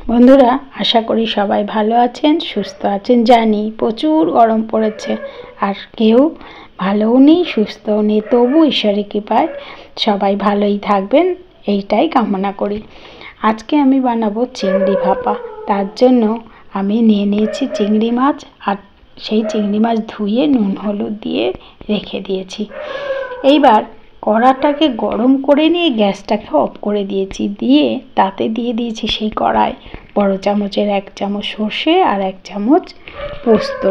বন্ধুরা, আশা করি সবাই ভালো আছেন, সুস্থ আছেন। জানি প্রচুর গরম পড়েছে, আর কেউ ভালোও নেই, সুস্থও নেই, তবু ঈশ্বরের কৃপায় সবাই ভালোই থাকবেন, এইটাই কামনা করি। আজকে আমি বানাবো চিংড়ি ভাপা। তার জন্য আমি নিয়ে নিয়েছি চিংড়ি মাছ, আর সেই চিংড়ি মাছ ধুয়ে নুন হলুদ দিয়ে রেখে দিয়েছি। এইবার কড়াটাকে গরম করে নিয়ে গ্যাসটাকে অফ করে দিয়েছি, দিয়ে তাতে দিয়ে দিয়েছি সেই কড়ায় বড় চামচের 1 চামচ সর্ষে আর 1 চামচ পোস্ত।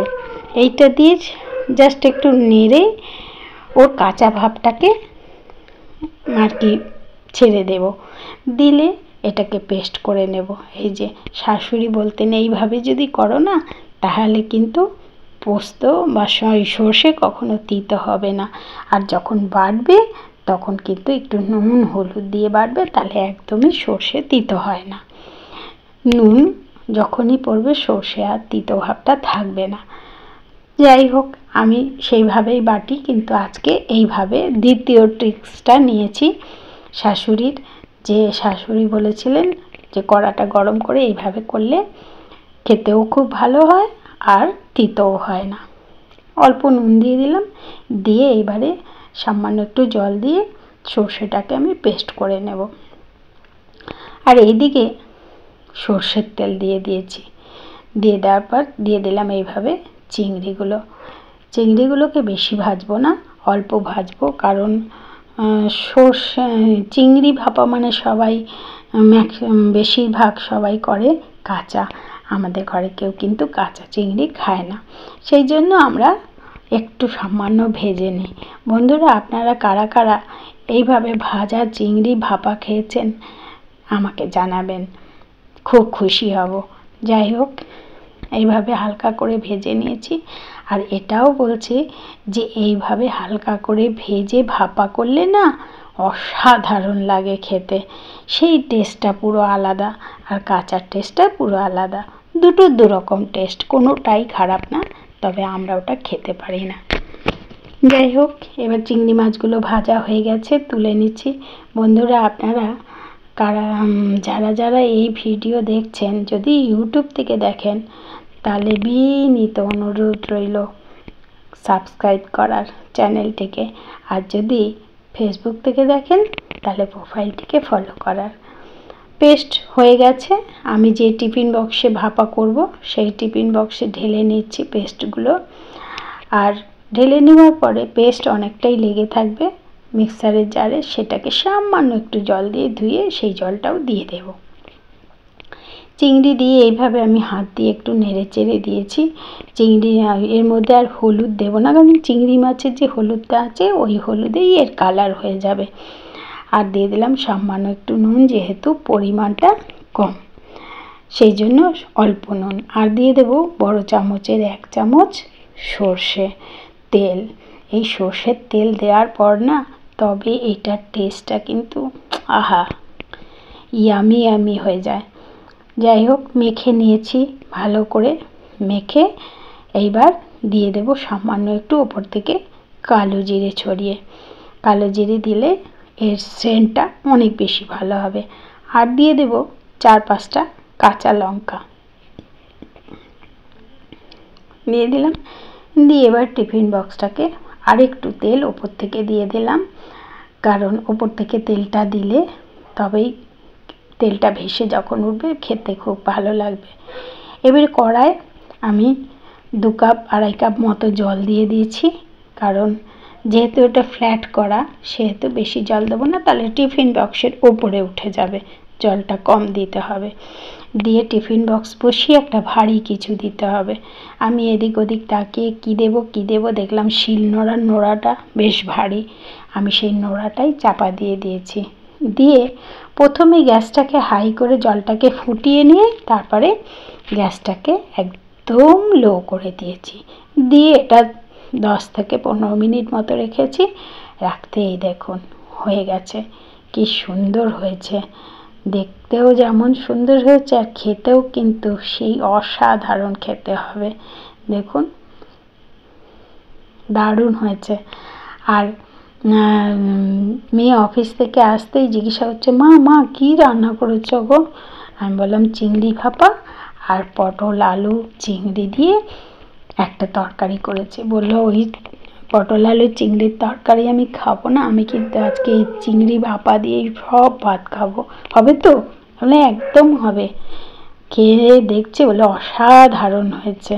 এইটা দিয়ে জাস্ট একটু নেড়ে ওর কাঁচা ভাবটাকে আর কি ছেড়ে দেব, দিলে এটাকে পেস্ট করে নেব। এই যে শাশুড়ি বলতেন, এইভাবে যদি করো না তাহলে কিন্তু পোস্ত বা সর্ষে কখনো তিতো হবে না, আর যখন বাটবে তখন কিন্তু একটু নুন হলুদ দিয়ে বাটবে, তাহলে একদমই সর্ষে তিতো হয় না। নুন যখনই পড়বে সর্ষে আর তিতো ভাবটা থাকবে না। যাই হোক, আমি সেইভাবেই বাটি, কিন্তু আজকে এইভাবে দ্বিতীয় ট্রিক্সটা নিয়েছি শাশুড়ির, যে শাশুড়ি বলেছিলেন যে কড়াটা গরম করে এইভাবে করলে খেতেও খুব ভালো হয় আর তিতও হয় না। অল্প নুন দিয়ে দিলাম, দিয়ে এবারে সামান্য একটু জল দিয়ে সর্ষেটাকে আমি পেস্ট করে নেব। আর এইদিকে সর্ষের তেল দিয়ে দিয়েছি, দিয়ে দেওয়ার পর দিয়ে দিলাম এইভাবে চিংড়িগুলোকে বেশি ভাজবো না, অল্প ভাজবো, কারণ সর্ষে চিংড়ি ভাপা মানে সবাই বেশিরভাগ সবাই করে কাঁচা। আমাদের ঘরে কেউ কিন্তু কাঁচা চিংড়ি খায় না, সেই জন্য আমরা একটু সামান্য ভেজে নিই। বন্ধুরা, আপনারা কারা কারা এইভাবে ভাজা চিংড়ি ভাপা খেয়েছেন আমাকে জানাবেন, খুব খুশি হব। যাই হোক, এইভাবে হালকা করে ভেজে নিয়েছি। আর এটাও বলছি যে এইভাবে হালকা করে ভেজে ভাপা করলে না অসাধারণ লাগে খেতে, সেই টেস্টটা পুরো আলাদা, আর কাঁচার টেস্টটা পুরো আলাদা। দুটো দুরকম টেস্ট, কোনোটাই খারাপ না, তবে আমরা ওটা খেতে পারি না। যাই হোক, এবার চিংড়ি মাছগুলো ভাজা হয়ে গেছে, তুলে নিচ্ছি। বন্ধুরা, আপনারা যারা যারা এই ভিডিও দেখছেন, যদি ইউটিউব থেকে দেখেন তাহলে বিনীত অনুরোধ রইল সাবস্ক্রাইব করার চ্যানেলটিকে, আর যদি ফেসবুক থেকে দেখেন তাহলে প্রোফাইলটিকে ফলো করার। পেস্ট হয়ে গেছে, আমি যে টিফিন বক্সে ভাপা করব সেই টিফিন বক্সে ঢেলে নিচ্ছি পেস্টগুলো। আর ঢেলে নেওয়ার পরে পেস্ট অনেকটাই লেগে থাকবে মিক্সারের জারে, সেটাকে সামান্য একটু জল দিয়ে ধুয়ে সেই জলটাও দিয়ে দেব। চিংড়ি দিয়ে এইভাবে আমি হাত দিয়ে একটু নেড়ে চেড়ে দিয়েছি। চিংড়ি এর মধ্যে আর হলুদ দেব না, কারণ চিংড়ি মাছের যে হলুদটা আছে ওই হলুদেই এর কালার হয়ে যাবে। আর দিয়ে দিলাম সামান্য একটু নুন, যেহেতু পরিমাণটা কম সেই জন্য অল্প নুন। আর দিয়ে দেব বড় চামচের 1 চামচ সর্ষে তেল। এই সর্ষের তেল দেওয়ার পর না, তবে এটার টেস্টটা কিন্তু আহা, ইয়ামি ইয়ামি হয়ে যায়। যাই হোক, মেখে নিয়েছি ভালো করে, মেখে এইবার দিয়ে দেব সামান্য একটু ওপর থেকে কালো জিরে ছড়িয়ে। কালো জিরে দিলে এর সেন্টটা অনেক বেশি ভালো হবে। আর দিয়ে দেব 4-5টা কাঁচা লঙ্কা দিয়ে দিলাম, দিয়ে এবার টিফিন বক্সটাকে আরেকটু তেল ওপর থেকে দিয়ে দিলাম, কারণ ওপর থেকে তেলটা দিলে তবেই তেলটা ভেসে যখন উঠবে খেতে খুব ভালো লাগবে। এবার কড়ায় আমি 2 কাপ 2.5 কাপ মতো জল দিয়ে দিয়েছি, কারণ যেহেতু এটা ফ্ল্যাট করা সেহেতু বেশি জল দেবো না, তাহলে টিফিন বক্সের ওপরে উঠে যাবে, জলটা কম দিতে হবে। দিয়ে টিফিন বক্স বসিয়ে একটা ভারী কিছু দিতে হবে। আমি এদিক ওদিক তাকিয়ে কী দেবো দেখলাম শিলনোড়ার নোড়াটা বেশ ভারী, আমি সেই নোড়াটাই চাপা দিয়ে দিয়েছি। দিয়ে প্রথমে গ্যাসটাকে হাই করে জলটাকে ফুটিয়ে নিয়ে তারপরে গ্যাসটাকে একদম লো করে দিয়েছি, দিয়ে এটা 10 থেকে 15 মিনিট মতো রেখেছি। রাখতেই দেখুন হয়ে গেছে, কি সুন্দর হয়েছে, দেখতেও যেমন সুন্দর হয়েছে আর খেতেও কিন্তু সেই অসাধারণ খেতে হবে। দেখুন দারুণ হয়েছে। আর মেয়ে অফিস থেকে আসতেই জিজ্ঞাসা করছে, মা কী রান্না করেছো গো? আমি বললাম চিংড়ি ভাপা আর পটল আলু চিংড়ি দিয়ে একটা তরকারি করেছে। বললো ওই পটল আলু চিংড়ির তরকারি আমি খাবো না, আমি কিন্তু আজকে এই চিংড়ি ভাপা দিয়েই সব ভাত খাবো। হবে তো? বলে একদম হবে। খেয়ে দেখছে, বলে অসাধারণ হয়েছে।